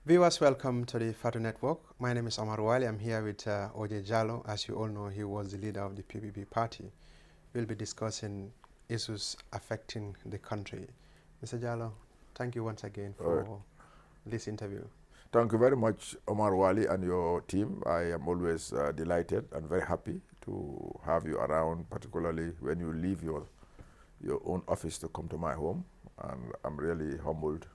Viewers, welcome to the Fatu Network. My name is Omar Wali. I'm here with OJ Jallow. As you all know, he was the leader of the PPP party. We'll be discussing issues affecting the country. Mr. Jallow, thank you once again for this interview. Thank you very much, Omar Wali and your team. I am always delighted and very happy to have you around, particularly when you leave your own office to come to my home. And I'm really humbled.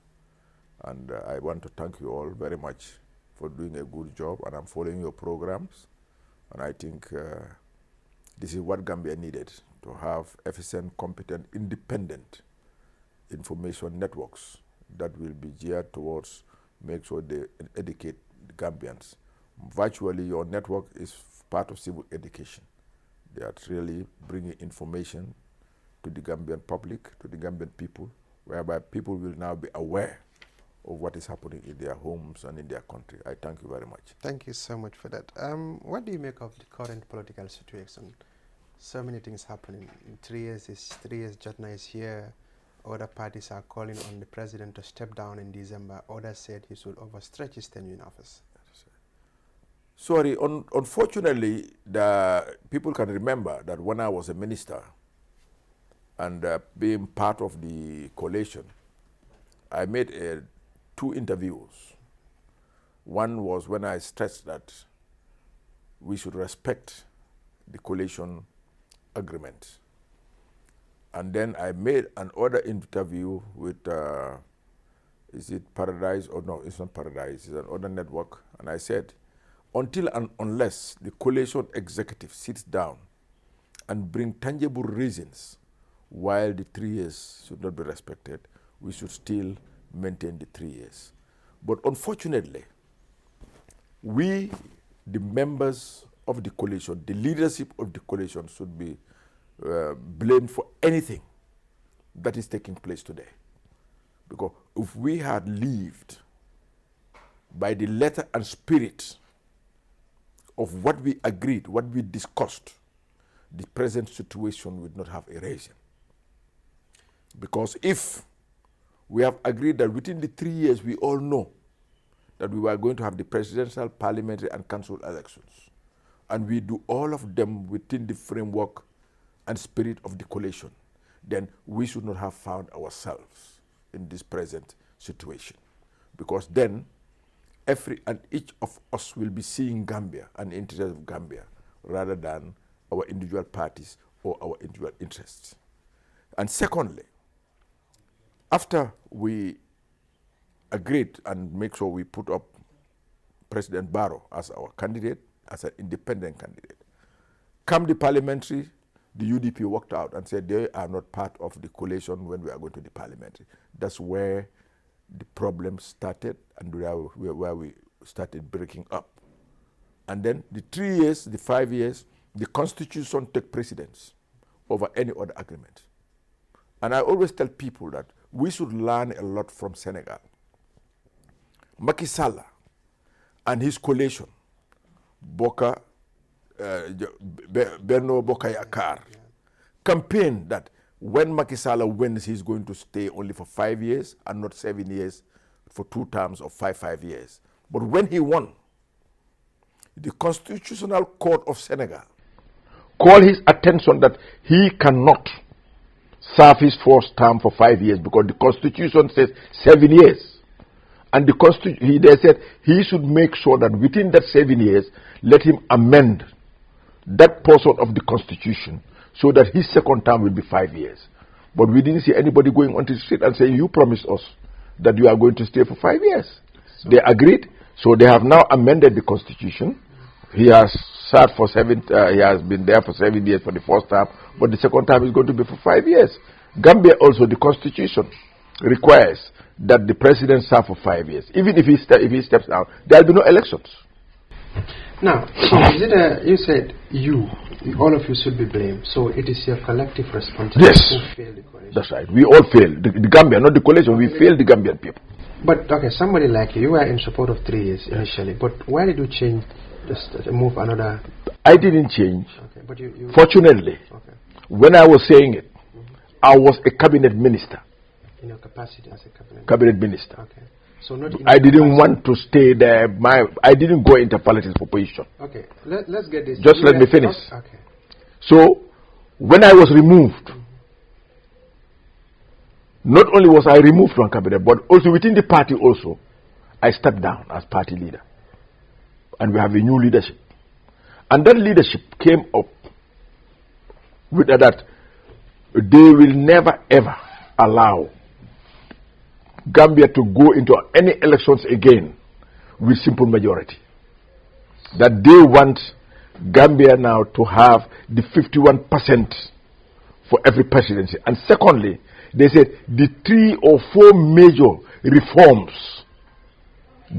And I want to thank you all very much for doing a good job. And I'm following your programs. And I think this is what Gambia needed, to have efficient, competent, independent information networks that will be geared towards make sure they educate the Gambians. Virtually, your network is part of civil education. They are really bringing information to the Gambian public, to the Gambian people, whereby people will now be aware of what is happening in their homes and in their country. I thank you very much. Thank you so much for that. What do you make of the current political situation? So many things happening. In 3 years, Jatna is here. Other parties are calling on the president to step down in December. Others said he should overstretch his tenure in office. Sorry, unfortunately, the people can remember that when I was a minister and being part of the coalition, I made 2 interviews. One was when I stressed that we should respect the coalition agreement. And then I made another interview with, is it Paradise? Or no, it's not Paradise, it's another network. And I said, until and unless the coalition executive sits down and bring tangible reasons why the 3 years should not be respected, we should still maintain the 3 years. But unfortunately, we, the members of the coalition, the leadership of the coalition, should be blamed for anything that is taking place today. Because if we had lived by the letter and spirit of what we agreed, what we discussed, the present situation would not have arisen. Because if we have agreed that within the 3 years, we all know that we were going to have the presidential, parliamentary, and council elections, and we do all of them within the framework and spirit of the coalition, then we should not have found ourselves in this present situation. Because then every and each of us will be seeing Gambia and the interests of Gambia rather than our individual parties or our individual interests. And secondly, after we agreed and make sure we put up President Barrow as our candidate, as an independent candidate, come the parliamentary, the UDP walked out and said they are not part of the coalition when we are going to the parliamentary. That's where the problem started and where we started breaking up. And then the 3 years, the 5 years, the constitution took precedence over any other agreement. And I always tell people that we should learn a lot from Senegal. Macky Sall and his coalition, Benno Bokk Yakaar, campaigned that when Macky Sall wins, he's going to stay only for 5 years and not 7 years for 2 terms of 5 years. But when he won, the Constitutional Court of Senegal called his attention that he cannot serve his first term for 5 years because the Constitution says 7 years. And they said he should make sure that within that 7 years, let him amend that portion of the Constitution so that his second term will be 5 years. But we didn't see anybody going onto the street and saying, you promised us that you are going to stay for 5 years. So they agreed. So they have now amended the Constitution. He has served for he has been there for 7 years for the first term, but the second term is going to be for 5 years. Gambia also, the Constitution requires that the president serve for 5 years. Even if he steps down, there will be no elections. Now, so is it you said all of you should be blamed, so it is your collective responsibility to fail the coalition. That's right. We all failed. The Gambia, not the coalition. We failed the Gambian people. But, okay, somebody like you were in support of 3 years initially, but why did you change, just move another? I didn't change. Okay, but you Fortunately, when I was saying it, I was a cabinet minister. In your capacity as a cabinet minister. Okay. So not I didn't want to stay there. I didn't go into politics for position. Okay, let's get this. Just let me finish. Okay. So, when I was removed, not only was I removed from cabinet, but also within the party also, I stepped down as party leader. And we have a new leadership. And that leadership came up with that they will never ever allow Gambia to go into any elections again with simple majority. That they want Gambia now to have the 51% for every presidency. And secondly, they said the 3 or 4 major reforms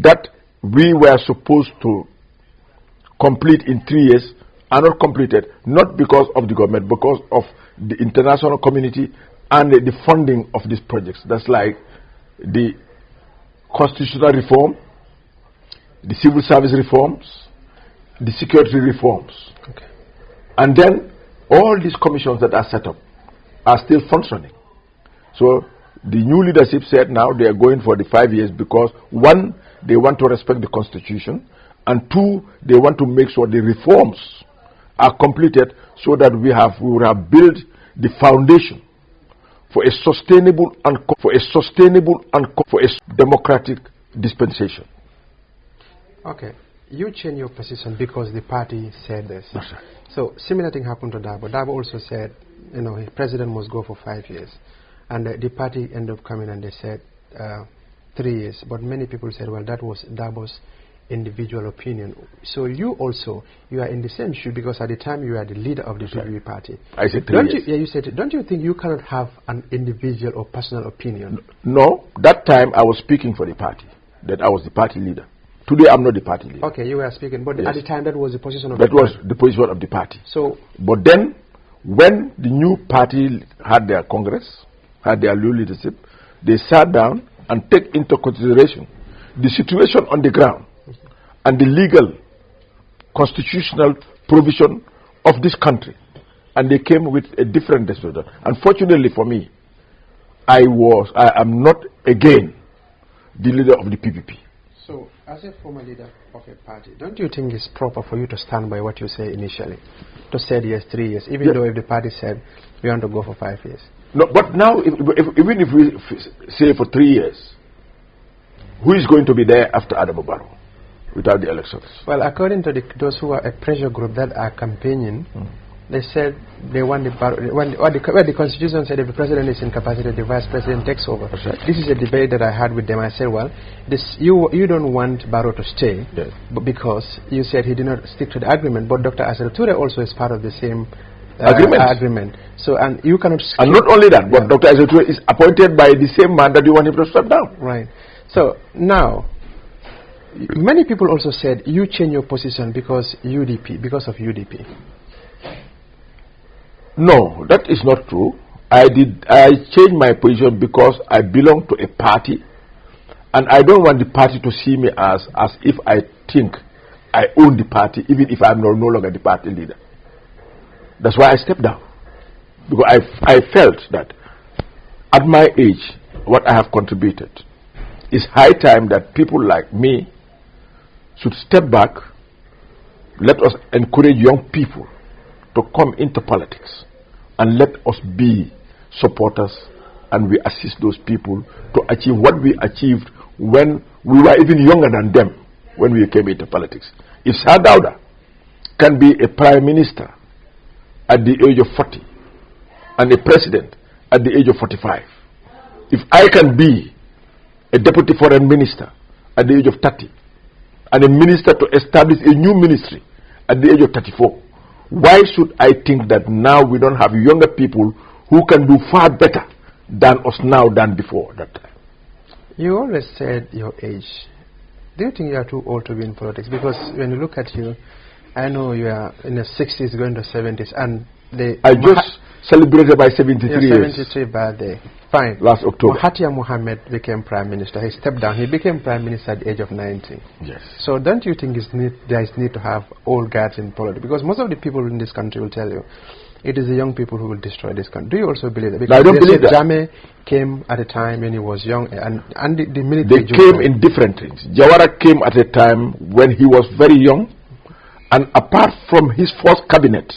that we were supposed to complete in 3 years are not completed, not because of the government, because of the international community and the funding of these projects. That's like the constitutional reform, the civil service reforms, the security reforms. Okay. And then all these commissions that are set up are still functioning. So the new leadership said now they are going for the 5 years because 1, they want to respect the constitution, and 2, they want to make sure the reforms are completed so that we will have built the foundation for a sustainable and democratic dispensation. Okay, you change your position because the party said this. Yes, sir. So similar thing happened to Dabo. Dabo also said, his president must go for 5 years, and the party ended up coming and they said 3 years. But many people said, well, that was Dabo's individual opinion. So you are in the same shoe because at the time you are the leader of the PPP party. I said 3 years. You said, don't you think you cannot have an individual or personal opinion? No, that time I was speaking for the party, that I was the party leader. Today I'm not the party leader. Okay, you were speaking, but yes. At the time that was the position of the party. That was the position of the party. So, but then, when the new party had their congress, had their new leadership, they sat down and take into consideration the situation on the ground and the legal, constitutional provision of this country. And they came with a different decision. Unfortunately for me, I am not again the leader of the PPP. So, as a former leader of a party, don't you think it's proper for you to stand by what you say initially? To say yes, 3 years, even though if the party said we want to go for 5 years? No, but now, even if we say for 3 years, who is going to be there after Adama Barrow without the elections? Well, according to those who are a pressure group that are campaigning, they said they want the Constitution said if the president is incapacitated, the vice president takes over. Right. This is a debate that I had with them. I said, well, you don't want Barrow to stay, yes, but because you said he did not stick to the agreement, but Dr. Asel Ture also is part of the same agreement. So, and you cannot... And not only that, but Dr. Asel Ture is appointed by the same man that you want him to step down. Right. So, now, many people also said you change your position because of UDP. No, that is not true. I changed my position because I belong to a party, and I don't want the party to see me as if I think I own the party, even if I'm no longer the party leader. That's why I stepped down, because I felt that at my age, what I have contributed, it's high time that people like me should step back. Let us encourage young people to come into politics, and let us be supporters, and we assist those people to achieve what we achieved when we were even younger than them when we came into politics. If Sir Dawda can be a prime minister at the age of 40 and a president at the age of 45, if I can be a deputy foreign minister at the age of 30 and a minister to establish a new ministry at the age of 34, why should I think that now we don't have younger people who can do far better than us now than before that time? You always said your age. Do you think you are too old to be in politics? Because when you look at you, I know you are in the 60s going to 70s, and I just celebrated my 73 years. 73 birthday. Fine. Last October. Mahathir Mohamad became prime minister. He stepped down. He became prime minister at the age of 90. Yes. So don't you think there is need to have old guards in politics? Because most of the people in this country will tell you, it is the young people who will destroy this country. Do you also believe that? No, I don't believe that. Jammeh came at a time when he was young, and the military... They came in different things. Jawara came at a time when he was very young, and apart from his first cabinet,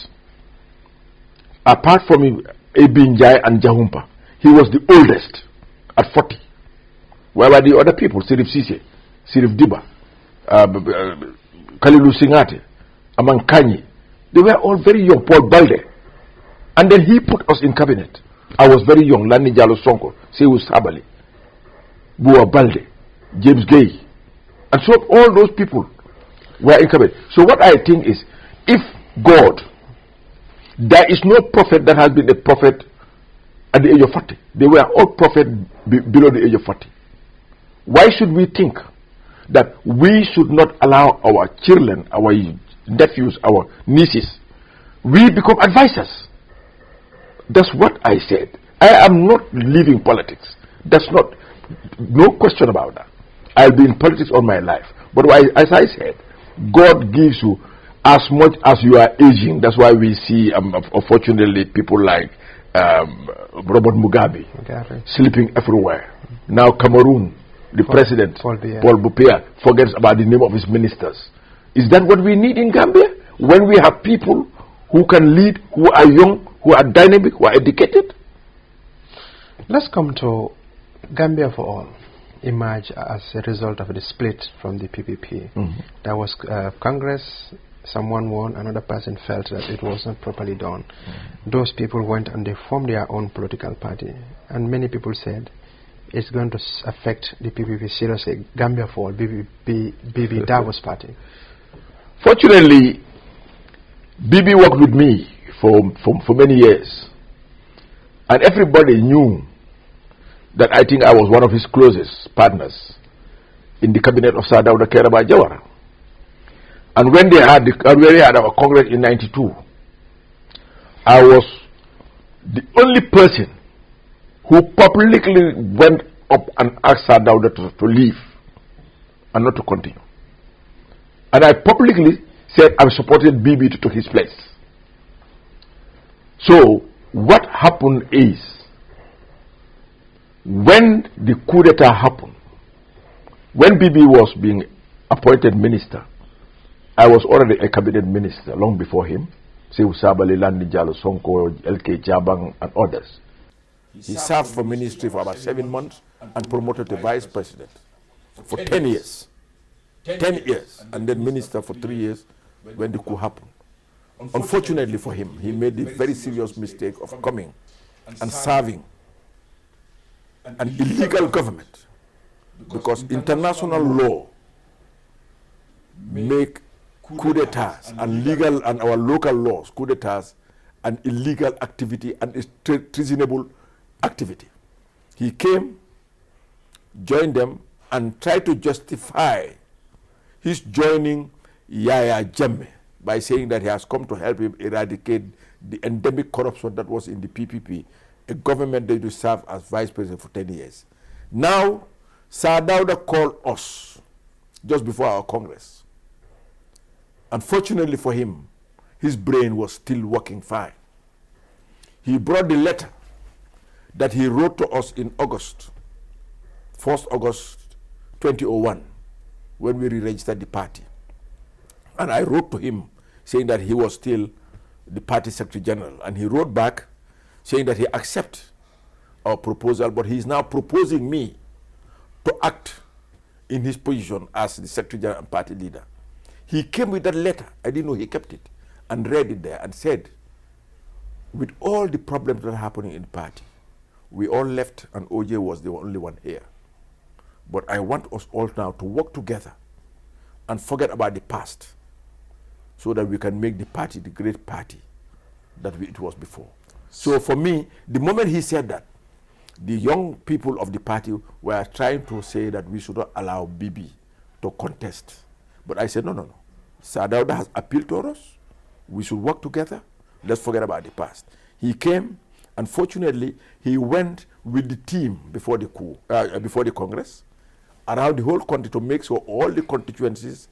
apart from Ibn Jai and Jahumpa, he was the oldest at 40. Where were the other people? Sirif Sise, Sirif Diba, Kalilu Singate, Amankanyi. They were all very young. Paul Balde. And then he put us in cabinet. I was very young. Lani Jallow Sonko, Sewu Sabali, Bua Balde, James Gay. And so all those people were in cabinet. So what I think is, if God, there is no prophet that has been a prophet at the age of 40. They were all prophets below the age of 40. Why should we think that we should not allow our children, our nephews, our nieces, we become advisors? That's what I said. I am not leaving politics. That's not, no question about that. I'll be in politics all my life. But as I said, God gives you as much as you are aging. That's why we see, unfortunately, people like Robert Mugabe sleeping everywhere. Now Cameroon, the president, Paul Biya, forgets about the name of his ministers. Is that what we need in Gambia? When we have people who can lead, who are young, who are dynamic, who are educated? Let's come to Gambia for All. Emerged as a result of the split from the PPP. There was Congress, someone won, another person felt that it was not properly done. Those people went and they formed their own political party. And many people said it's going to affect the PPP seriously. Gambia for All, BB Davos party. Fortunately, BB worked with me for many years. And everybody knew that I think I was one of his closest partners in the cabinet of Sir Dawda Kairaba Jawara. And when they had our Congress in '92, I was the only person who publicly went up and asked Sir Dawda to leave and not to continue. And I publicly said I supported BB to take his place. So what happened is, when the coup d'etat happened, when BB was being appointed minister, I was already a cabinet minister long before him. Sewu Sabali, Lani Jallow Sonko, LK Jabang, and others. He served for ministry for about 7 months and promoted to vice president for 10 years. 10 years, and then minister for 3 years when the coup happened. Unfortunately for him, he made the very serious mistake of coming and serving an illegal government, because international law make coup d'etats and legal and our local laws coup d'etats an illegal activity and is treasonable activity. He came, joined them, and tried to justify his joining Yaya Jammeh by saying that he has come to help him eradicate the endemic corruption that was in the PPP, a government that used to serve as vice president for 10 years. Now, Sir Dawda called us just before our Congress. Unfortunately for him, his brain was still working fine. He brought the letter that he wrote to us in August, 1st August 2001, when we re-registered the party. And I wrote to him saying that he was still the party secretary general. And he wrote back saying that he accepts our proposal, but he is now proposing me to act in his position as the secretary general and party leader. He came with that letter. I didn't know he kept it, and read it there and said, with all the problems that are happening in the party, we all left and OJ was the only one here. But I want us all now to work together and forget about the past so that we can make the party the great party that it was before. So for me, the moment he said that, the young people of the party were trying to say that we should not allow BB to contest. But I said, no, no, no. Sir Dawda has appealed to us. We should work together. Let's forget about the past. He came, and fortunately, he went with the team before the coup, before the Congress, around the whole country to make sure all the constituencies,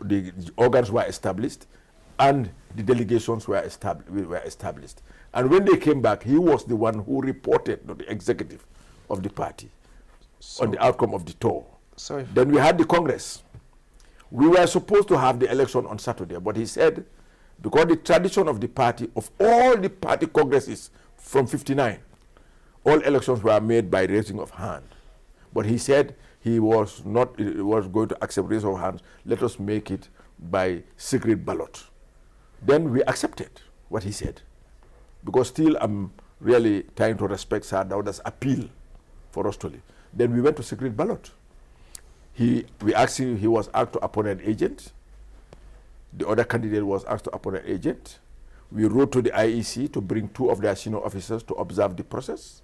the organs were established, and the delegations were established. And when they came back, he was the one who reported to the executive of the party on the outcome of the tour. Then we had the Congress. We were supposed to have the election on Saturday, but he said, because the tradition of the party, of all the party congresses from 59, all elections were made by raising of hand. But he said he was not going to accept raising of hands. Let us make it by secret ballot. Then we accepted what he said, because still I'm really trying to respect Sir Dawda's appeal for us to leave. Then we went to secret ballot. He was asked to appoint an agent. The other candidate was asked to appoint an agent. We wrote to the IEC to bring 2 of their senior officers to observe the process.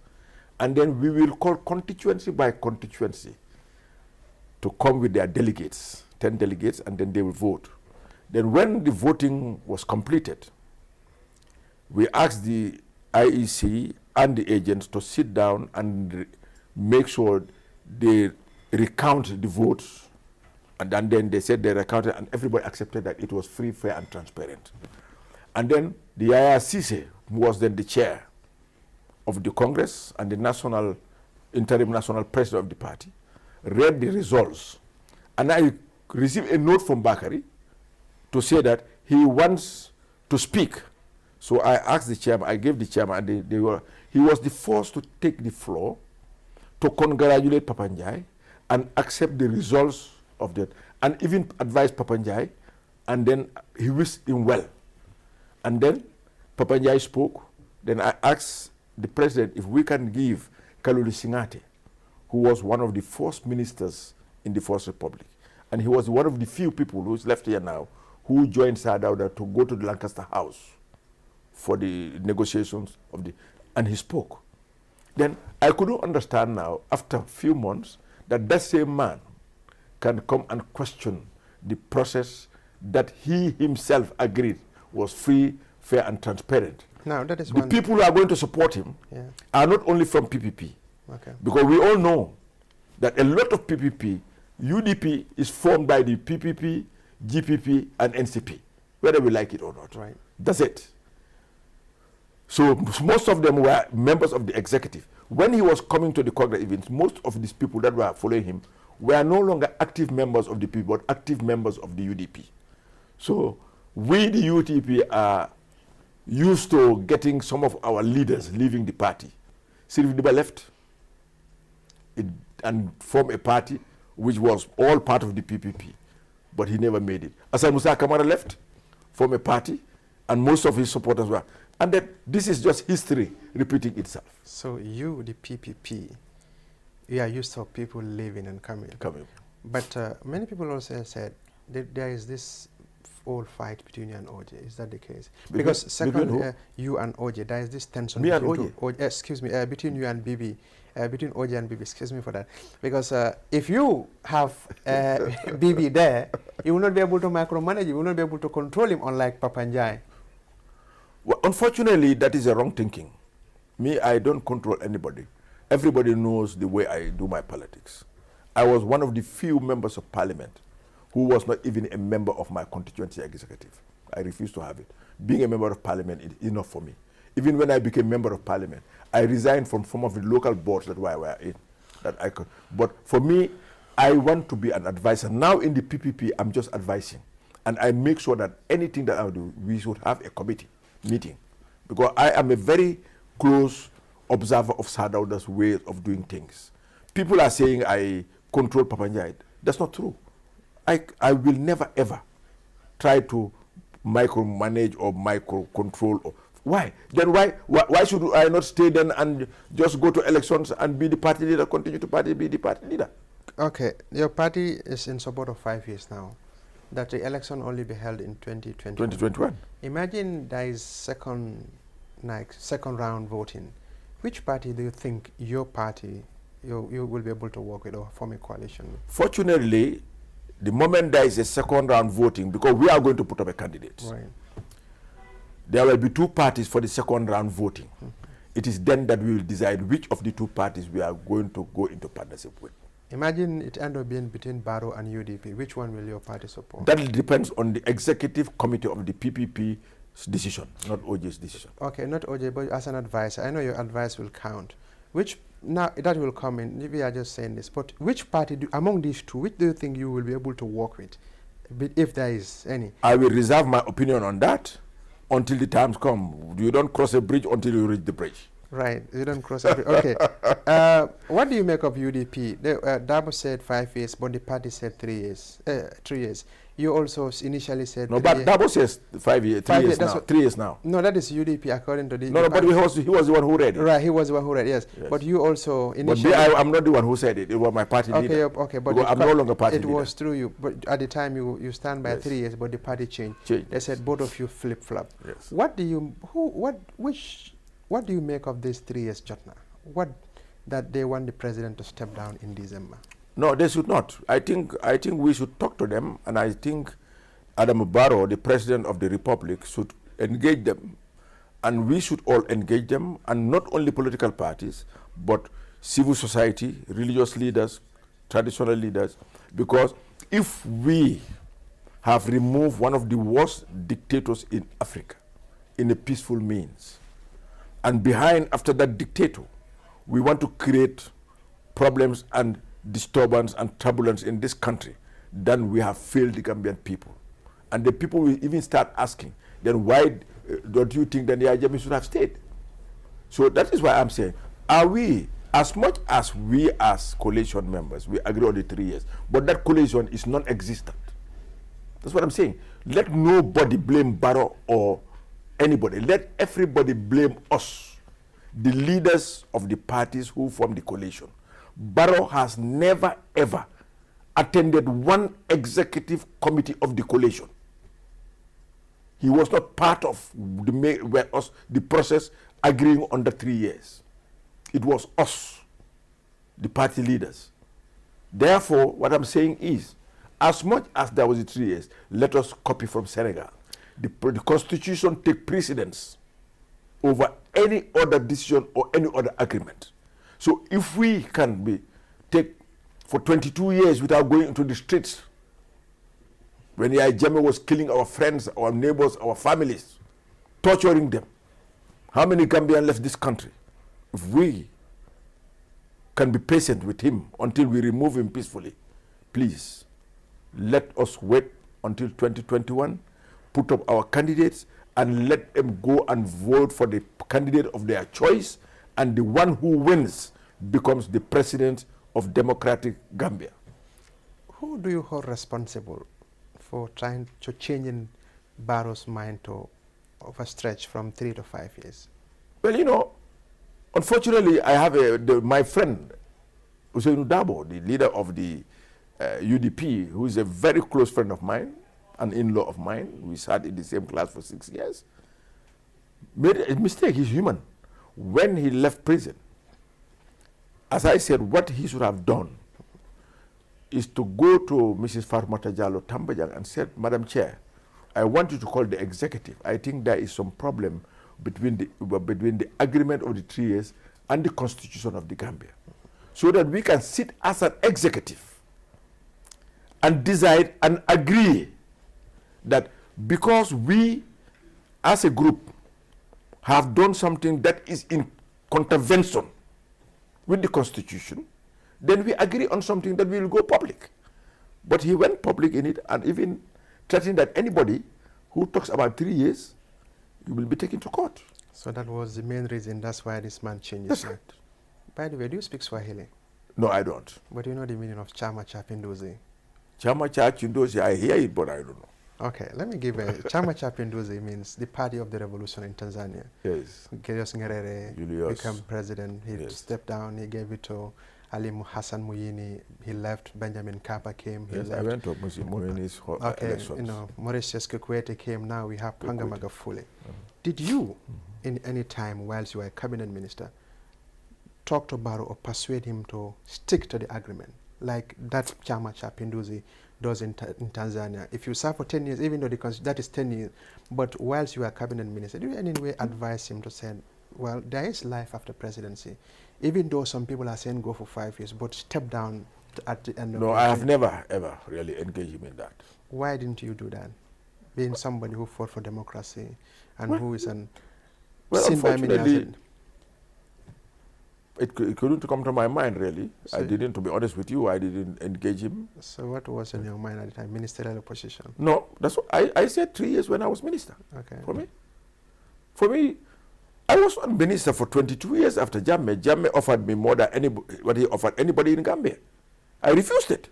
And then we will call constituency by constituency to come with their delegates, 10 delegates, and then they will vote. Then when the voting was completed, we asked the IEC and the agents to sit down and make sure they recount the votes. And then they said they recounted, and everybody accepted that it was free, fair, and transparent. And then the IRCC, who was then the chair of the Congress and the interim national president of the party, read the results. And I received a note from Bakari to say that he wants to speak. So I asked the chairman, I gave the chairman, and he was the first to take the floor to congratulate Papanjai and accept the results of that, and even advise Papanjai, and then he wished him well. And then Papanjai spoke. Then I asked the president if we can give Kaluli Singate, who was one of the first ministers in the First Republic, and he was one of the few people who's left here now who joined Sir Dawda to go to the Lancaster House for the negotiations and he spoke. Then I couldn't understand now, after a few months, that same man can come and question the process that he himself agreed was free, fair, and transparent. Now, that is the people who are going to support him are not only from PPP, because we all know that a lot of PPP, UDP is formed by the PPP, GPP, and NCP, whether we like it or not. Right. That's it. So most of them were members of the executive. When he was coming to the Congress events, most of these people that were following him were no longer active members of the PPP, but active members of the UDP. So we, the UDP, are used to getting some of our leaders leaving the party. Sirif Diba left and formed a party which was all part of the PPP, but he never made it. Hassan Musa Kamara left, formed a party, and most of his supporters were. And then this is just history repeating itself. So you, the PPP, you are used to people leaving and coming. But many people also said that there is this old fight between you and OJ. Is that the case? Because second, you and OJ, there is this tension. Me and OJ? Excuse me, between you and Bibi. Between OJ and Bibi, excuse me for that. Because if you have Bibi there, you will not be able to micromanage, you will not be able to control him, unlike Papanjai. Well, unfortunately, that is a wrong thinking. Me, I don't control anybody. Everybody knows the way I do my politics. I was one of the few members of parliament who was not even a member of my constituency executive. I refused to have it. Being a member of parliament is enough for me. Even when I became member of parliament, I resigned from some of the local boards that I were in. But for me, I want to be an advisor. Now in the PPP, I'm just advising. And I make sure that anything that I do, we should have a committee meeting. Because I am a very close observer of Sir Dawda's way of doing things. People are saying I control Papanjai. That's not true. I will never ever try to micromanage or micro-control. Why? Then why should I not stay then and just go to elections and be the party leader, continue to be the party leader? Okay, your party is in support of 5 years now. That the election only be held in 2021. 2021. Imagine there is second round voting. Which party do you think your party you will be able to work with or form a coalition with? Fortunately, the moment there is a second round voting, because we are going to put up a candidate, right, there will be 2 parties for the second round voting. It is then that we will decide which of the 2 parties we are going to go into partnership with. Imagine it end up being between Barrow and UDP. Which one will your party support? That depends on the executive committee of the PPP's decision, not OJ's decision. Okay, not OJ, but as an advisor, I know your advice will count. Which, now that will come in, maybe are just saying this, but which party, among these two, which do you think you will be able to work with, if there is any? I will reserve my opinion on that until the times come. You don't cross a bridge until you reach the bridge. Right, you don't cross a bridge. Okay. What do you make of UDP? Dabo said 5 years, but the party said 3 years. 3 years. You also initially said no, but Dabo says 5 years, 3 years now. 3 years now. No, that is UDP according to the. No, but he was the one who read it. Right, he was the one who read it. Yes. But you also initially. But I'm not the one who said it. It was my party leader. Okay, but I'm no longer party leader. It was through you, but at the time you stand by 3 years, but the party changed. They said both of you flip flop. Yes. What do you make of these 3 years, Jotna? What that they want the president to step down in December? No, they should not. I think we should talk to them, and I think Adam Barrow, the president of the republic, should engage them, and we should all engage them, and not only political parties, but civil society, religious leaders, traditional leaders, because if we have removed one of the worst dictators in Africa in a peaceful means, and behind, after that dictator, we want to create problems and disturbance and turbulence in this country, then we have failed the Gambian people. And the people will even start asking, then why don't you think that the Ajami should have stayed? So that is why I'm saying, are we, as much as we as coalition members, we agree on the 3 years, but that coalition is non-existent. That's what I'm saying. Let nobody blame Barrow or anybody. Let everybody blame us, the leaders of the parties who form the coalition. Barrow has never ever attended one executive committee of the coalition. He was not part of the process agreeing on the 3 years. It was us, the party leaders. Therefore, what I'm saying is, as much as there was the 3 years, let us copy from Senegal. The constitution take precedence over any other decision or any other agreement. So if we can take for 22 years without going into the streets, when the Ajami was killing our friends, our neighbors, our families, torturing them, how many Gambians left this country? If we can be patient with him until we remove him peacefully, please, let us wait until 2021, put up our candidates, and let them go and vote for the candidate of their choice, and the one who wins becomes the president of democratic Gambia. Who do you hold responsible for trying to change in Barrow's mind to overstretch from 3 to 5 years? Well, you know, unfortunately, I have my friend, Usainu Dabo, the leader of the UDP, who is a very close friend of mine, an in-law of mine. We sat in the same class for 6 years. Made a mistake. He's human. When he left prison, as I said, what he should have done is to go to Mrs. Farmata Jallow Tambajang and said, Madam Chair, I want you to call the executive. I think there is some problem between the agreement of the 3 years and the constitution of the Gambia, so that we can sit as an executive and decide and agree that because we as a group have done something that is in contravention with the constitution, then we agree on something that will go public. But he went public in it and even threatened that anybody who talks about 3 years, you will be taken to court. So that was the main reason, that's why this man changed his mind. By the way, do you speak Swahili? No, I don't. But you know the meaning of Chama Cha Pinduzi? Chama Cha Pinduzi, I hear it, but I don't know. Okay, let me give a Chama Cha Pinduzi means the party of the revolution in Tanzania. Yes. Julius Nyerere became president. He stepped down. He gave it to Ali Hassan Muyini. He left. Benjamin Kappa came. He left. I went to Muyini's elections. You know, Mauritius Kikwete came. Now we have Panga Magufuli. Did you, in any time whilst you were a cabinet minister, talk to Barrow or persuade him to stick to the agreement, like that Chama Cha Pinduzi does in Tanzania? If you serve for 10 years, even though that is 10 years, but whilst you are cabinet minister, do you in any way advise him to say, well, there is life after presidency, even though some people are saying go for 5 years, but step down at the end of No, your I have term? never, ever really engaged him in that. Why didn't you do that? Being somebody who fought for democracy and Well, who is well, seen by many as a... unfortunately, it couldn't come to my mind, really. So, I didn't, to be honest with you, I didn't engage him. so what was in your mind at the time? Ministerial position? No, that's what I said 3 years when I was minister. Okay. For me, I was not minister for 22 years after Jammeh. Jammeh offered me more than what he offered anybody in Gambia. I refused it.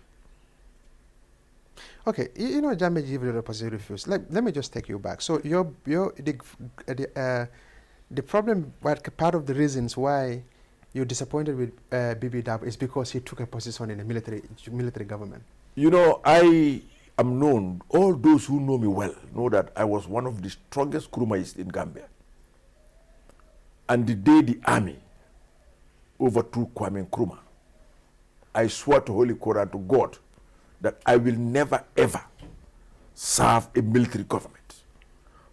Okay, you know, Jammeh gave the opposite refuse. Let me just take you back. So the problem, part of the reasons why you're disappointed with Bibi Dabo is because he took a position in the military government. You know, I am known, all those who know me well know that I was one of the strongest Nkrumahs in Gambia. And the day the army overthrew Kwame Nkrumah, I swore to Holy Quran, to God, that I will never ever serve a military government,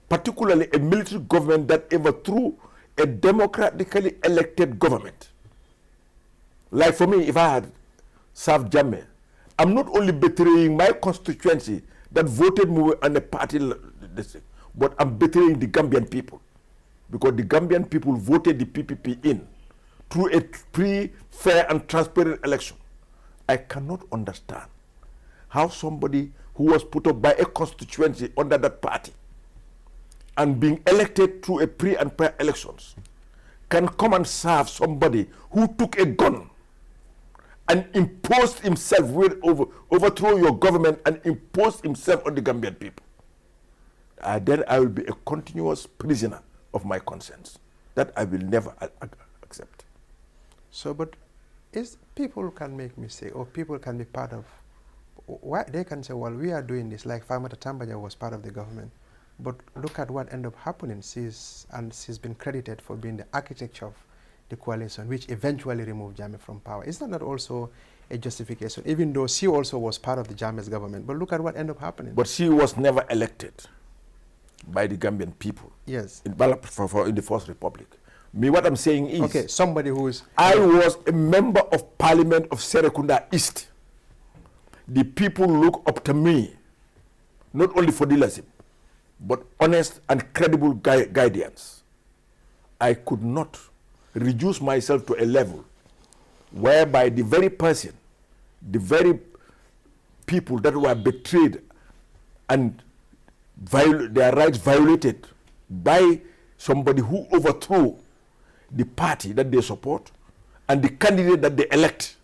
particularly a military government that overthrew a democratically elected government. Like for me, if I had served Jammeh, I'm not only betraying my constituency that voted me on a party, but I'm betraying the Gambian people, because the Gambian people voted the PPP in through a free, fair and transparent election. I cannot understand how somebody who was put up by a constituency under that party and being elected through a free and fair elections can come and serve somebody who took a gun and imposed himself, overthrow your government and imposed himself on the Gambian people. Then I will be a continuous prisoner of my conscience. That I will never accept. So, but people can make mistakes, or people can be part of, why they can say, well, we are doing this, like Famata Tambaja was part of the government, but look at what ended up happening. She's been credited for being the architect of the coalition, which eventually removed Jammeh from power. Is that not also a justification, even though she also was part of the Jammeh's government? But look at what ended up happening. But she was never elected by the Gambian people. Yes. In the First Republic. Me, what I'm saying is... Okay, somebody who is... I was a member of Parliament of Serekunda East. The people look up to me, not only for leadership, but honest and credible guidance. I could not reduce myself to a level whereby the very person, the very people that were betrayed and their rights violated by somebody who overthrew the party that they support and the candidate that they elect,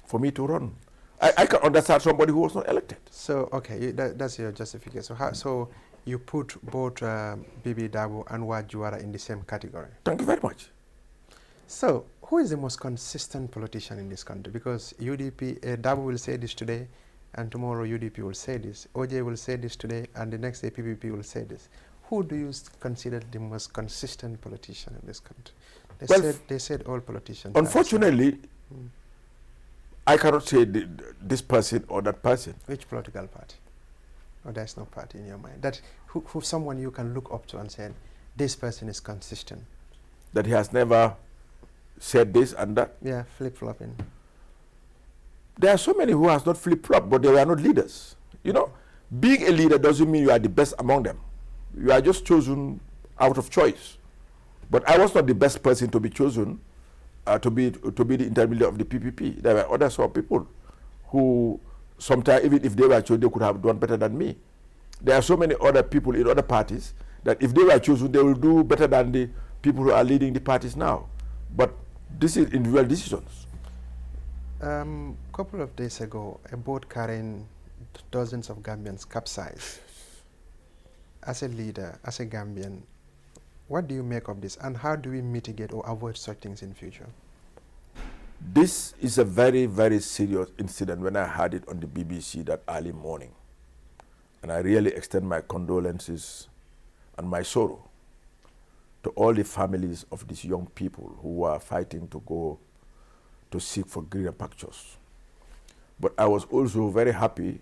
for me to run. I can understand somebody who was not elected. So, okay, that's your justification. So you put both Bibi Dabo and Wad Juara in the same category. Thank you very much. So, who is the most consistent politician in this country? Because UDP, Dabo will say this today, and tomorrow UDP will say this. OJ will say this today, and the next day PPP will say this. Who do you consider the most consistent politician in this country? They said all politicians. Unfortunately, I cannot say this person or that person. Which political party? Or there's no party in your mind? That who someone you can look up to and say, this person is consistent. That he has never said this and that? Yeah, flip-flopping. There are so many who has not flip-flopped, but they were not leaders. You know, being a leader doesn't mean you are the best among them. You are just chosen out of choice. But I was not the best person to be chosen to be the intermediate of the PPP. There were other sort of people who sometimes, even if they were chosen, they could have done better than me. There are so many other people in other parties that if they were chosen, they will do better than the people who are leading the parties now. But this is individual decisions. Couple of days ago, a boat carrying dozens of Gambians capsized. As a leader, as a Gambian, what do you make of this, and how do we mitigate or avoid such things in future? This is a very, very serious incident when I heard it on the BBC that early morning. And I really extend my condolences and my sorrow to all the families of these young people who are fighting to go to seek for greener pastures. But I was also very happy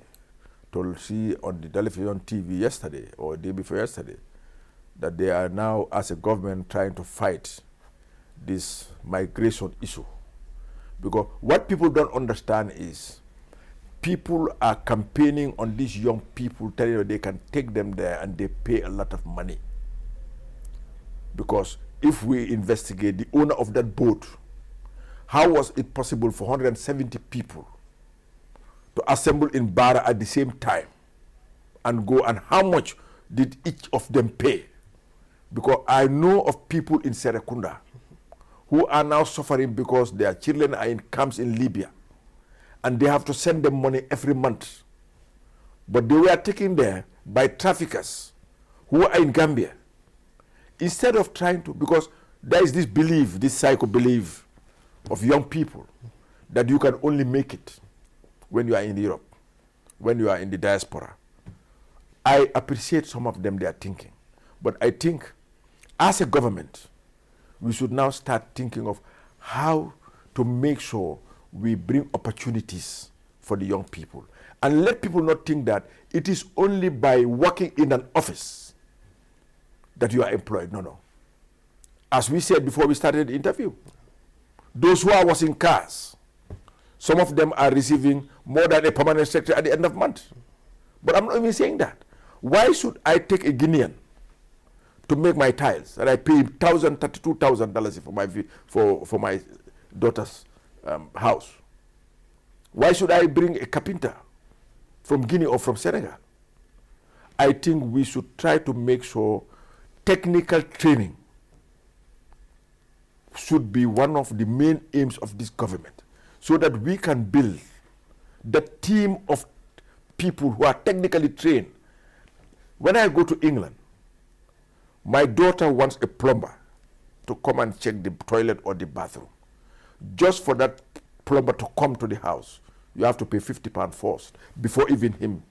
to see on the television TV yesterday or the day before yesterday that they are now, as a government, trying to fight this migration issue. Because what people don't understand is people are campaigning on these young people, telling them they can take them there and they pay a lot of money. Because if we investigate the owner of that boat, how was it possible for 170 people to assemble in Bara at the same time and go, and how much did each of them pay? Because I know of people in Serekunda who are now suffering because their children are in camps in Libya and they have to send them money every month. But they were taken there by traffickers who are in Gambia. Instead of trying to, because there is this belief, this psycho belief of young people that you can only make it when you are in Europe, when you are in the diaspora. I appreciate some of them, they are thinking. But I think as a government, we should now start thinking of how to make sure we bring opportunities for the young people. And let people not think that it is only by working in an office that you are employed. No, no. As we said before we started the interview, those who are washing cars, some of them are receiving more than a permanent secretary at the end of the month. But I'm not even saying that. Why should I take a Guinean to make my tiles and I pay $32,000 for my daughter's house? Why should I bring a carpenter from Guinea or from Senegal? I think we should try to make sure technical training should be one of the main aims of this government, so that we can build the team of people who are technically trained. When I go to England, my daughter wants a plumber to come and check the toilet or the bathroom. Just for that plumber to come to the house, you have to pay £50 first before even him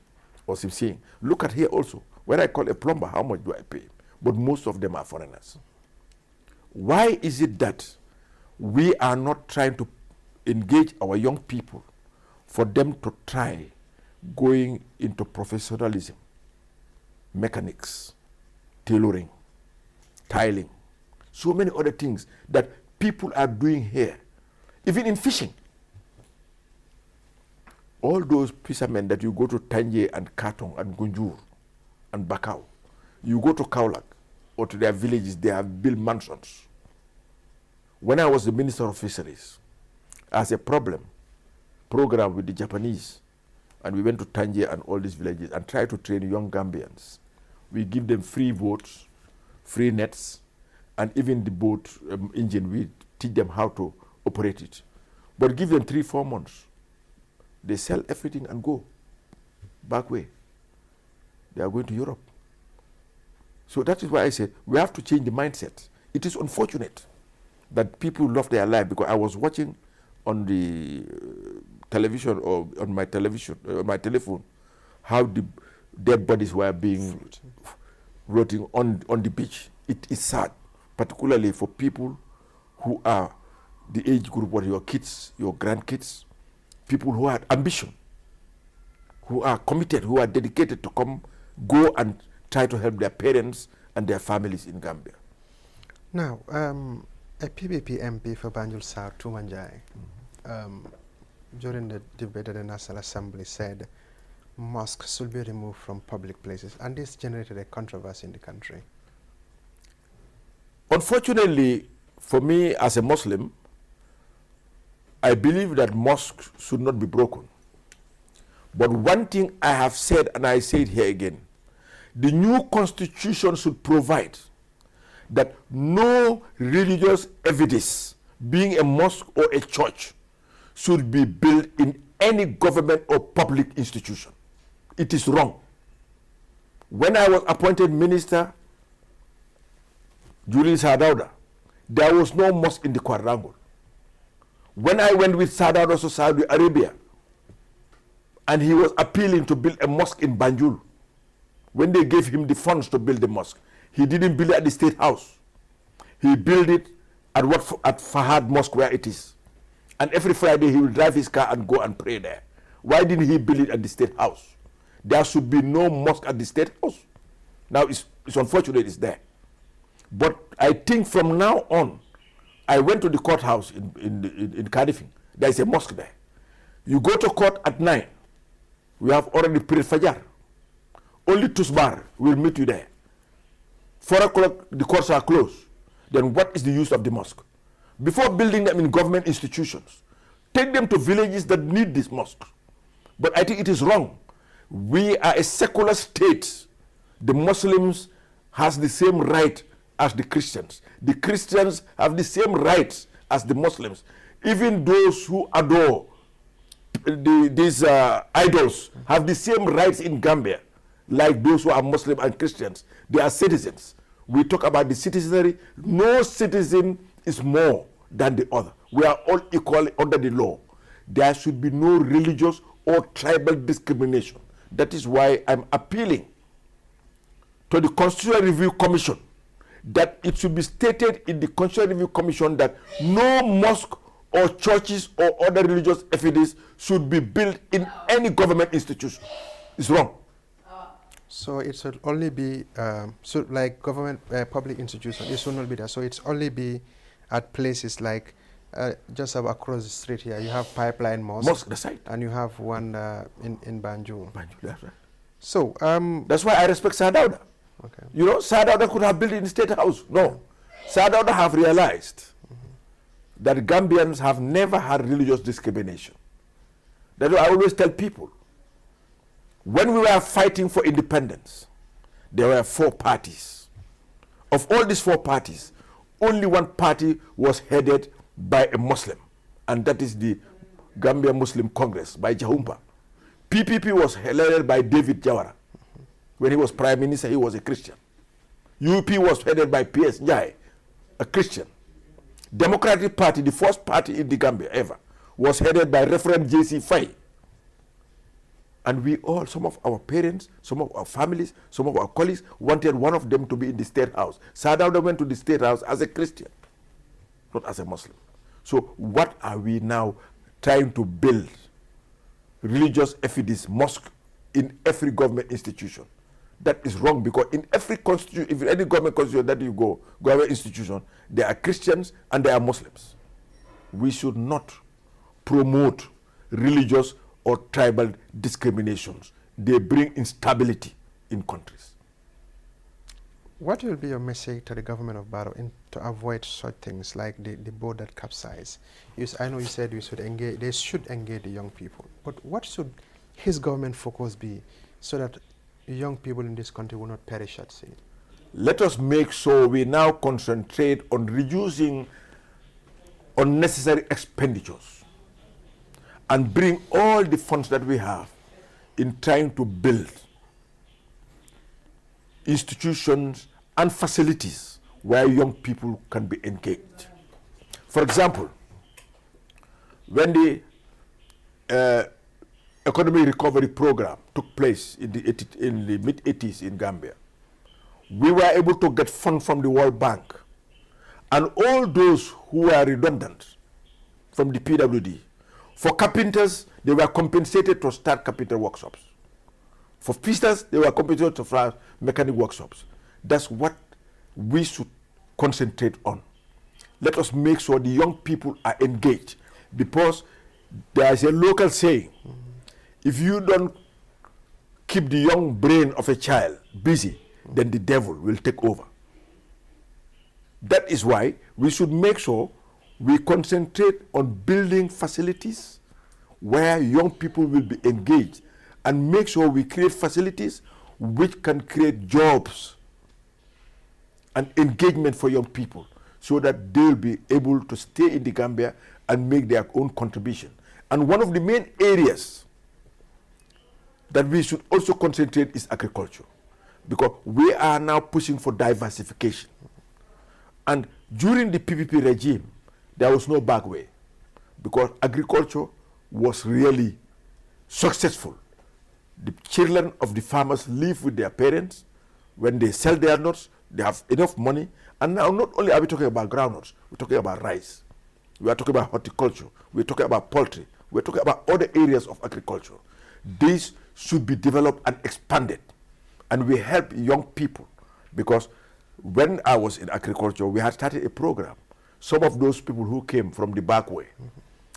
or him saying. Look at here also. When I call a plumber, how much do I pay? But most of them are foreigners. Why is it that we are not trying to engage our young people for them to try going into professionalism, mechanics, tailoring, tiling, so many other things that people are doing here, even in fishing. All those fishermen that you go to Tanje and Katong and Gunjur and Bakau, you go to Kaulak or to their villages, they have built mansions. When I was the Minister of Fisheries, as a program with the Japanese, and we went to Tanje and all these villages and tried to train young Gambians. We give them free boats, free nets, and even the boat engine, we teach them how to operate it. But give them 3-4 months. They sell everything and go back way. They are going to Europe. So that is why I said we have to change the mindset. It is unfortunate that people love their life, because I was watching on the television or on my telephone, how the dead bodies were being rotting on the beach. It is sad, particularly for people who are the age group, or your kids, your grandkids, people who have ambition, who are committed, who are dedicated to go and try to help their parents and their families in Gambia. Now, a PPP MP for Banjul South, Tumanjai, during the debate at the National Assembly said mosques should be removed from public places, and this generated a controversy in the country. Unfortunately, for me as a Muslim, I believe that mosques should not be broken. But one thing I have said, and I say it here again, the new constitution should provide that no religious edifice, being a mosque or a church, should be built in any government or public institution. It is wrong. When I was appointed minister, Julius Sadauda, there was no mosque in the quadrangle. When I went with Sadauda to Saudi Arabia, and he was appealing to build a mosque in Banjul, when they gave him the funds to build the mosque, he didn't build it at the State House. He built it at Fahad Mosque, where it is. And every Friday he will drive his car and go and pray there. Why didn't he build it at the State House? There should be no mosque at the State House. Now it's unfortunate it's there. But I think from now on, I went to the courthouse in Cardiff. There is a mosque there. You go to court at 9. We have already prayed Fajr. Only Tusbar will meet you there. 4 o'clock, the courts are closed. Then what is the use of the mosque? Before building them in government institutions, take them to villages that need this mosque. But I think it is wrong. We are a secular state. The Muslims has the same right as the Christians. The Christians have the same rights as the Muslims. Even those who adore these idols have the same rights in Gambia, like those who are Muslim and Christians. They are citizens. We talk about the citizenry. No citizen is more than the other. We are all equal under the law. There should be no religious or tribal discrimination. That is why I'm appealing to the Constitutional Review Commission that it should be stated in the Constitutional Review Commission that no mosque or churches or other religious edifices should be built in any government institution. It's wrong. So it should only be, like government, public institutions, it should not be there. So it's only be at places like just across the street here. You have Pipeline Mosque, that's right. And you have one in Banjul. Banjul, that's right. So that's why I respect Sadauda. Okay. You know, Sadauda could have built in the State House. No. Sadauda have realized that Gambians have never had religious discrimination. That's why I always tell people, when we were fighting for independence, there were 4 parties. Of all these 4 parties, only one party was headed by a Muslim, and that is the Gambia Muslim Congress by Jahumpa. PPP was led by David Jawara. When he was Prime Minister, he was a Christian. UP was headed by P.S. Njai, a Christian. Democratic Party, the first party in the Gambia ever, was headed by Reverend J.C. Faye. And we all, some of our parents, some of our families, some of our colleagues wanted one of them to be in the State House. Sadauda went to the State House as a Christian, not as a Muslim. So what are we now trying to build? Religious edifices, mosque in every government institution. That is wrong, because in every constitution, if any government constitution that you go, government institution, there are Christians and there are Muslims. We should not promote religious or tribal discriminations. They bring instability in countries. What will be your message to the government of Barrow to avoid such things like the boat that capsized? I know you said we should engage, they should engage the young people, but what should his government focus be so that young people in this country will not perish at sea? Let us make sure we now concentrate on reducing unnecessary expenditures and bring all the funds that we have in trying to build institutions and facilities where young people can be engaged. For example, when the economic recovery program took place in the mid-80s in Gambia, we were able to get funds from the World Bank, and all those who were redundant from the PWD. For carpenters, they were compensated to start carpenter workshops. For fitters, they were compensated to start mechanic workshops. That's what we should concentrate on. Let us make sure the young people are engaged, because there is a local saying, if you don't keep the young brain of a child busy, then the devil will take over. That is why we should make sure we concentrate on building facilities where young people will be engaged, and make sure we create facilities which can create jobs and engagement for young people, so that they'll be able to stay in the Gambia and make their own contribution. And one of the main areas that we should also concentrate is agriculture, because we are now pushing for diversification. And during the PPP regime, there was no back way, because agriculture was really successful. The children of the farmers live with their parents. When they sell their nuts, they have enough money. And now not only are we talking about groundnuts, we're talking about rice. We are talking about horticulture. We're talking about poultry. We're talking about other areas of agriculture. These should be developed and expanded. And we help young people, because when I was in agriculture, we had started a program. Some of those people who came from the back way,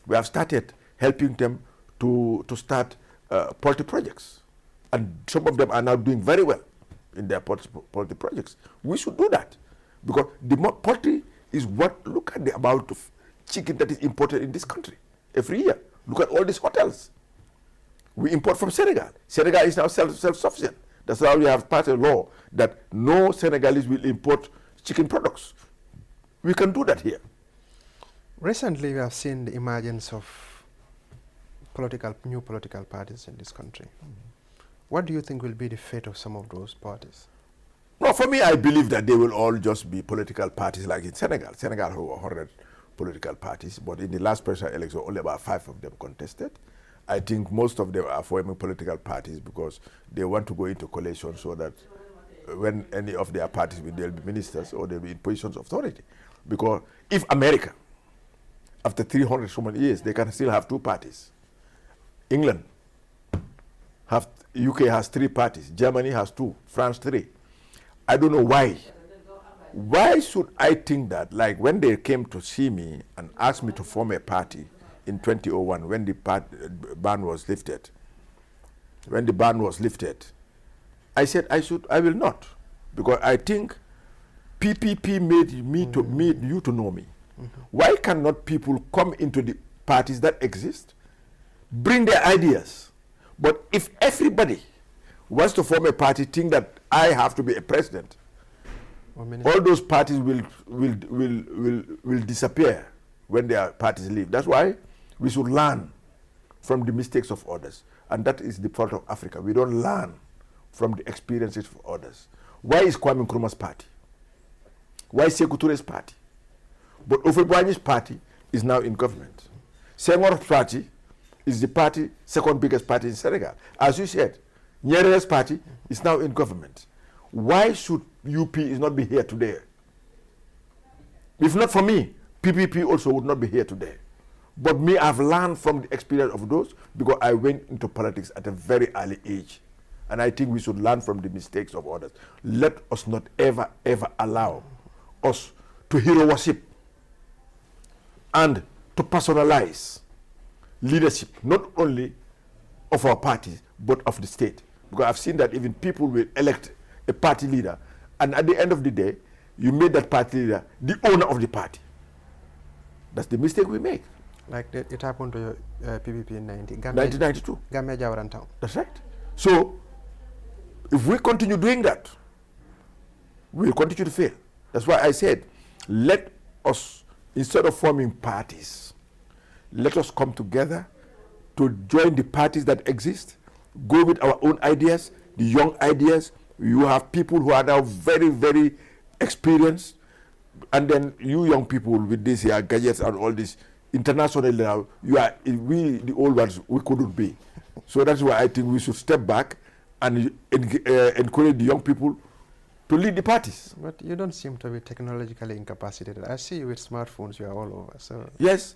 We have started helping them to start poultry projects. And some of them are now doing very well in their poultry projects. We should do that. Because the poultry is what, look at the amount of chicken that is imported in this country every year. Look at all these hotels. We import from Senegal. Senegal is now self-sufficient. That's why we have passed a law that no Senegalese will import chicken products. We can do that here. Recently, we have seen the emergence of new political parties in this country. What do you think will be the fate of some of those parties? No, for me, I believe that they will all just be political parties like in Senegal. Senegal has 100 political parties, but in the last presidential election, only about 5 of them contested. I think most of them are forming political parties because they want to go into coalition so that when any of their parties will, they'll be ministers or they'll be in positions of authority. Because if America, after 300 so many years, they can still have 2 parties. England, UK has 3 parties. Germany has 2. France 3. I don't know why. Why should I think that, like when they came to see me and asked me to form a party in 2001 when the ban was lifted, I said I will not, because I think PPP made you to know me. Why cannot people come into the parties that exist, bring their ideas? But if everybody wants to form a party, think that I have to be a president, all those parties will disappear when their parties leave. That's why we should learn from the mistakes of others. And that is the fault of Africa. We don't learn from the experiences of others. Why is Kwame Nkrumah's party? Why is Sekou Touré's party? But Houphouët-Boigny's party is now in government. Senghor's party is the second biggest party in Senegal. As you said, Nyerere's party is now in government. Why should UP not be here today? If not for me, PPP also would not be here today. But me, I've learned from the experience of those because I went into politics at a very early age. And I think we should learn from the mistakes of others. Let us not ever, ever allow us to hero worship and to personalize leadership, not only of our parties, but of the state. Because I've seen that even people will elect a party leader, and at the end of the day, you made that party leader the owner of the party. That's the mistake we make. Like it happened to PPP in 1992. Gambia Jawara Town. That's right. So, if we continue doing that, we'll continue to fail. That's why I said, let us, instead of forming parties, let us come together to join the parties that exist, go with our own ideas, the young ideas. You have people who are now very, very experienced, and then you young people with these gadgets and all this, internationally now, we, the old ones, we couldn't be. So that's why I think we should step back and encourage the young people to lead the parties. But you don't seem to be technologically incapacitated. I see you with smartphones, you are all over. So yes,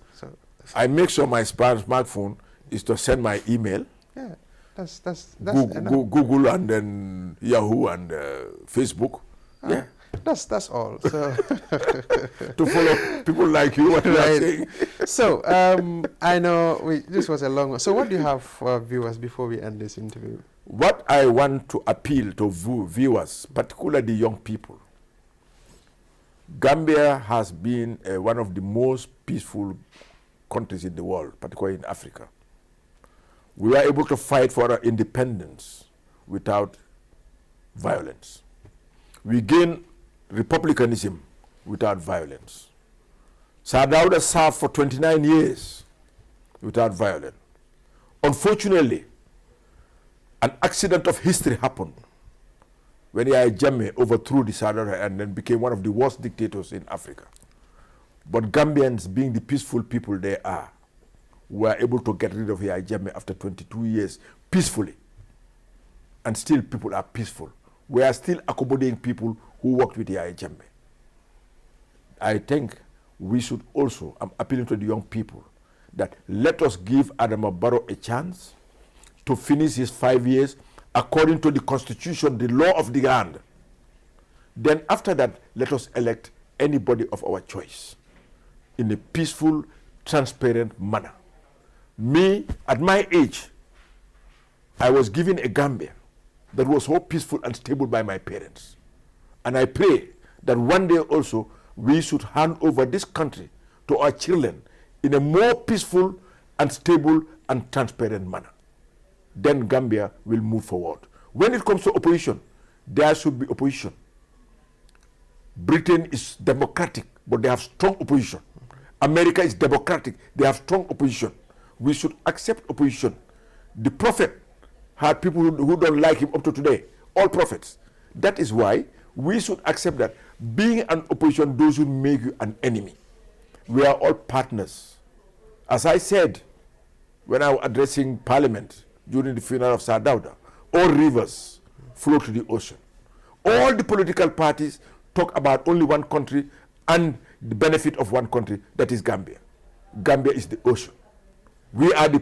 I make sure my smartphone is to send my email. Yeah, that's Google and then Yahoo and Facebook. Yeah. That's all. So to follow people like you, what you are saying. So I know this was a long one. So what do you have for viewers before we end this interview? What I want to appeal to viewers, particularly young people, Gambia has been one of the most peaceful countries in the world, particularly in Africa. We were able to fight for our independence without violence. We gained republicanism without violence. Sadauda served for 29 years without violence. Unfortunately, an accident of history happened when Yahya Jammeh overthrew the Sadauda and then became one of the worst dictators in Africa. But Gambians, being the peaceful people they are, were able to get rid of Yahya Jammeh after 22 years peacefully. And still people are peaceful. We are still accommodating people who worked with Yahya Jammeh. I think we should also, I'm appealing to the young people, that let us give Adama Barrow a chance to finish his 5 years according to the constitution, the law of the land. Then after that, let us elect anybody of our choice in a peaceful, transparent manner. Me, at my age, I was given a Gambia that was so peaceful and stable by my parents. And I pray that one day also we should hand over this country to our children in a more peaceful and stable and transparent manner. Then Gambia will move forward. When it comes to opposition, there should be opposition. Britain is democratic, but they have strong opposition. America is democratic, they have strong opposition. We should accept opposition. The prophet had people who don't like him up to today, all prophets. That is why we should accept that being an opposition doesn't make you an enemy. We are all partners. As I said when I was addressing Parliament during the funeral of Sir Dawda, all rivers flow to the ocean. All the political parties talk about only one country and the benefit of one country, that is Gambia. Gambia is the ocean. We are the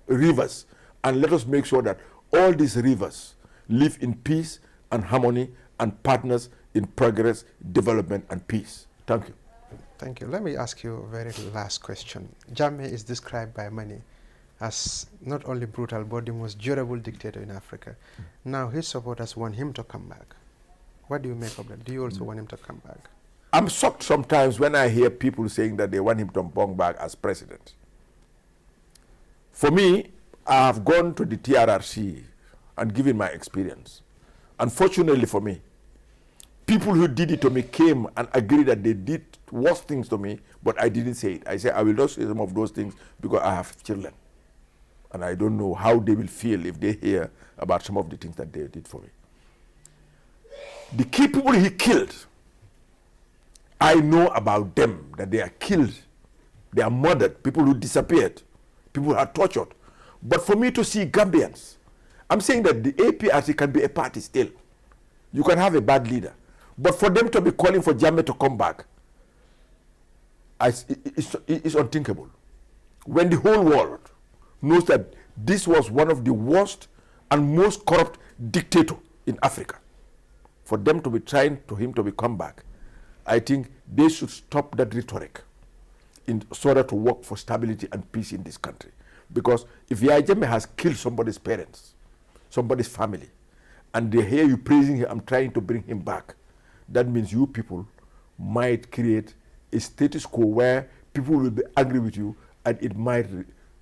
rivers, and let us make sure that all these rivers live in peace and harmony and partners in progress, development, and peace. Thank you. Thank you. Let me ask you a very last question. Jammeh is described by many as not only brutal, but the most durable dictator in Africa. Now, his supporters want him to come back. What do you make of that? Do you also want him to come back? I'm shocked sometimes when I hear people saying that they want him to come back as president. For me, I have gone to the TRRC and given my experience. Unfortunately for me, people who did it to me came and agreed that they did worse things to me, but I didn't say it. I said I will not say some of those things because I have children. And I don't know how they will feel if they hear about some of the things that they did for me. The key people he killed, I know about them, that they are killed, they are murdered, people who disappeared, people who are tortured. But for me to see Gambians, I'm saying that the APRC can be a party still. You can have a bad leader. But for them to be calling for Jammeh to come back, it's unthinkable. When the whole world knows that this was one of the worst and most corrupt dictator in Africa, for them to be trying to him to come back, I think they should stop that rhetoric in order to work for stability and peace in this country. Because if Yahya Jammeh has killed somebody's parents, somebody's family, and they hear you praising him and trying to bring him back, that means you people might create a status quo where people will be angry with you and it might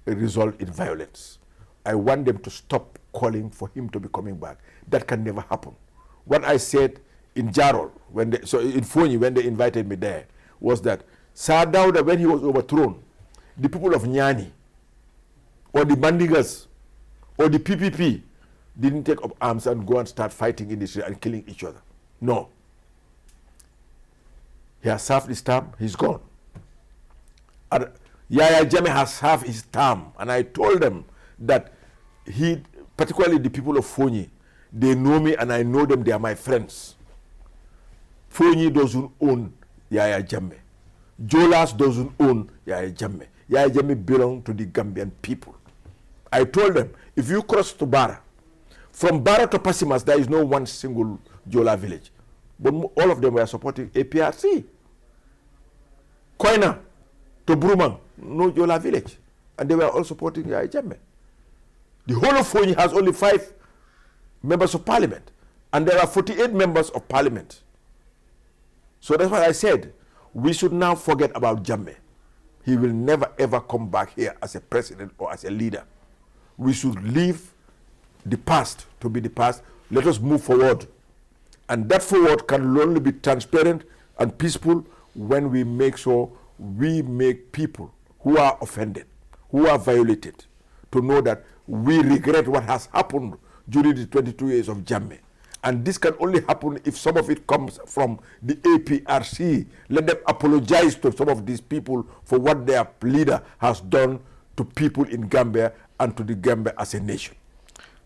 result in violence. I want them to stop calling for him to be coming back. That can never happen. What I said in Jarol, in Fonyi, when they invited me there, was that Sir Dawda, when he was overthrown, the people of Nyani, or the Bandigas, or the PPP, didn't take up arms and go and start fighting in the street and killing each other. No. He has served his term, he's gone. And Yahya Jammeh has served his term, and I told them that he, particularly the people of Fonyi, they know me and I know them, they are my friends. Fonyi doesn't own Yahya Jammeh. Jolas doesn't own Yahya Jammeh. Yahya Jammeh belongs to the Gambian people. I told them, if you cross to Bara, from Bara to Pasimas, there is no one single Jola village. But all of them were supporting APRC. Koina to Brumang, no Jola village. And they were all supporting Yahya Jammeh. The whole of Fonyi has only 5 members of parliament. And there are 48 members of parliament. So that's why I said, we should now forget about Jammeh. He will never ever come back here as a president or as a leader. We should leave the past to be the past. Let us move forward. And that forward can only be transparent and peaceful when we make sure we make people who are offended, who are violated, to know that we regret what has happened during the 22 years of Jammeh. And this can only happen if some of it comes from the APRC. Let them apologize to some of these people for what their leader has done to people in Gambia and to the Gambia as a nation.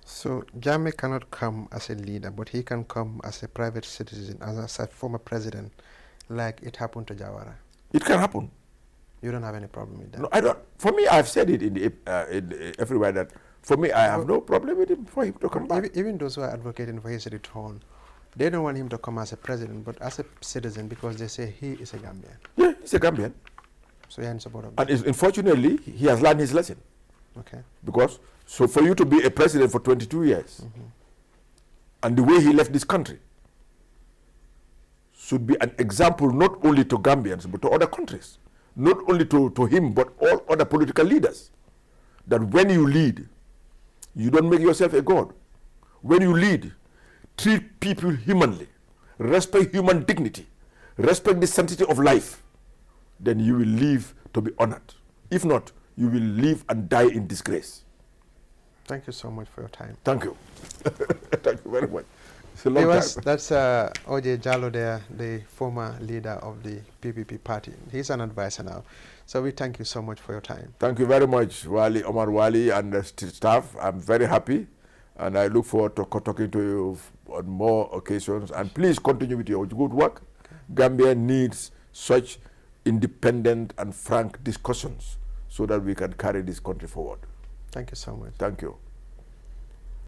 So Jammeh cannot come as a leader, but he can come as a private citizen, as a former president, like it happened to Jawara. It can happen. You don't have any problem with that? No, I don't. For me, I've said it everywhere that for me, I have no problem with him, for him to come back. Even those who are advocating for his return, they don't want him to come as a president, but as a citizen, because they say he is a Gambian. Yeah, he's a Gambian. So you're in support of And that. unfortunately, he has learned his lesson. Okay. Because, so for you to be a president for 22 years, and the way he left this country, should be an example not only to Gambians, but to other countries. Not only to him, but all other political leaders. That when you lead, you don't make yourself a god. When you lead, treat people humanly, respect human dignity, respect the sanctity of life, then you will live to be honored. If not, you will live and die in disgrace. Thank you so much for your time. Thank you. Thank you very much. It's a long time. That's OJ Jallow there, the former leader of the PPP party. He's an advisor now. So we thank you so much for your time. Thank you very much, Omar Wali and the staff. I'm very happy, and I look forward to talking to you on more occasions. And please continue with your good work. Gambia needs such independent and frank discussions so that we can carry this country forward. Thank you so much. Thank you.